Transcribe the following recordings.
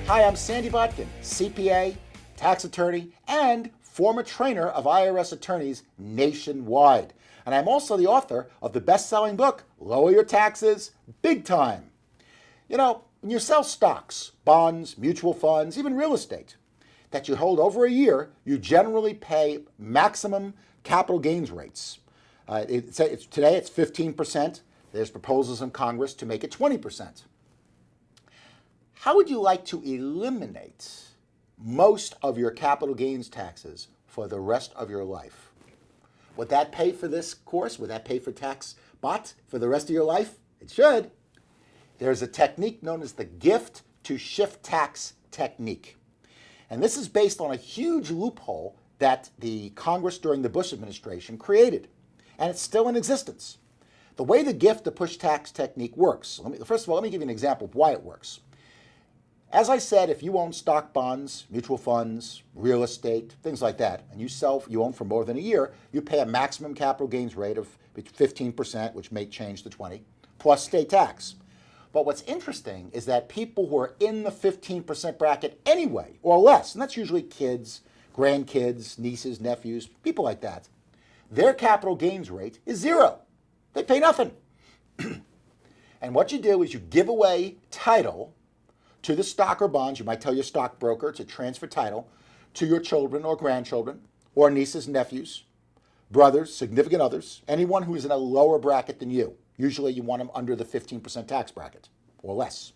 Hi, I'm Sandy Botkin, CPA, tax attorney, and former trainer of IRS attorneys nationwide. And I'm also the author of the best-selling book, Lower Your Taxes Big Time. You know, when you sell stocks, bonds, mutual funds, even real estate that you hold over a year, you generally pay maximum capital gains rates. Today it's 15%. There's proposals in Congress to make it 20%. How would you like to eliminate most of your capital gains taxes for the rest of your life? Would that pay for this course? Would that pay for TaxBot for the rest of your life? It should. There's a technique known as the gift to shift tax technique. And this is based on a huge loophole that the Congress during the Bush administration created. And it's still in existence. The way the gift to push tax technique works, first of all, let me give you an example of why it works. As I said, if you own stock bonds, mutual funds, real estate, things like that, and you own for more than a year, you pay a maximum capital gains rate of 15%, which may change to 20%, plus state tax. But what's interesting is that people who are in the 15% bracket anyway, or less, and that's usually kids, grandkids, nieces, nephews, people like that, their capital gains rate is zero. They pay nothing. And what you do is you give away title to the stock or bonds. You might tell your stockbroker to transfer title to your children or grandchildren or nieces, nephews, brothers, significant others, anyone who is in a lower bracket than you. Usually you want them under the 15% tax bracket or less.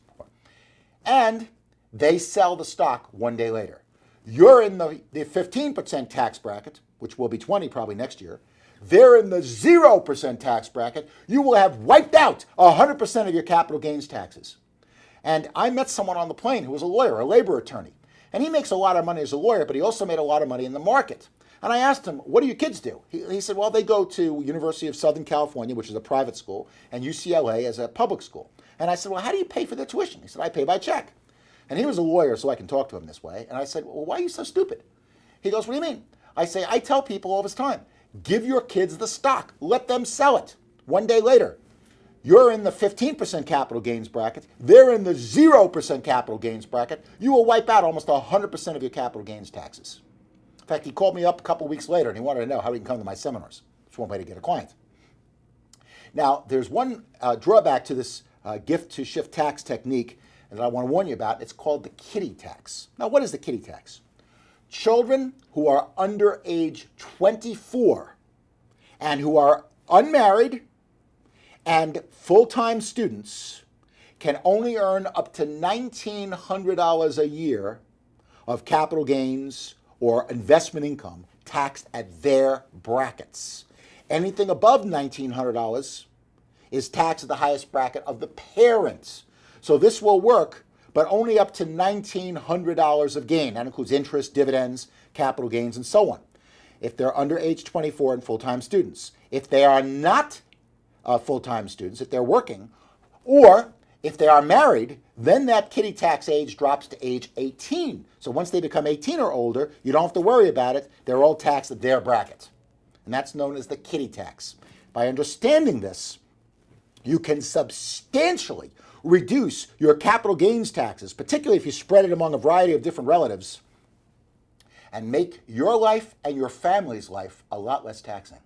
And they sell the stock one day later. You're in the 15% tax bracket, which will be 20 probably next year. They're in the 0% tax bracket. You will have wiped out 100% of your capital gains taxes. And I met someone on the plane who was a lawyer, a labor attorney. And he makes a lot of money as a lawyer, but he also made a lot of money in the market. And I asked him, what do your kids do? He said, well, they go to University of Southern California, which is a private school, and UCLA as a public school. And I said, well, how do you pay for their tuition? He said, I pay by check. And he was a lawyer, so I can talk to him this way. And I said, well, why are you so stupid? He goes, what do you mean? I say, I tell people all this time, give your kids the stock. Let them sell it one day later. You're in the 15% capital gains bracket. They're in the 0% capital gains bracket. You will wipe out almost 100% of your capital gains taxes. In fact, he called me up a couple weeks later and he wanted to know how he can come to my seminars. It's one way to get a client. Now, there's one drawback to this gift to shift tax technique that I want to warn you about. It's called the kiddie tax. Now, what is the kiddie tax? Children who are under age 24 and who are unmarried and full-time students can only earn up to $1,900 a year of capital gains or investment income taxed at their brackets. Anything above $1,900 is taxed at the highest bracket of the parents. So this will work, but only up to $1,900 of gain. That includes interest, dividends, capital gains, and so on. If they're under age 24 and full-time students. If they are not full-time students, if they're working, or if they are married, then that kiddie tax age drops to age 18. So once they become 18 or older, you don't have to worry about it. They're all taxed at their bracket. And that's known as the kiddie tax. By understanding this, you can substantially reduce your capital gains taxes, particularly if you spread it among a variety of different relatives, and make your life and your family's life a lot less taxing.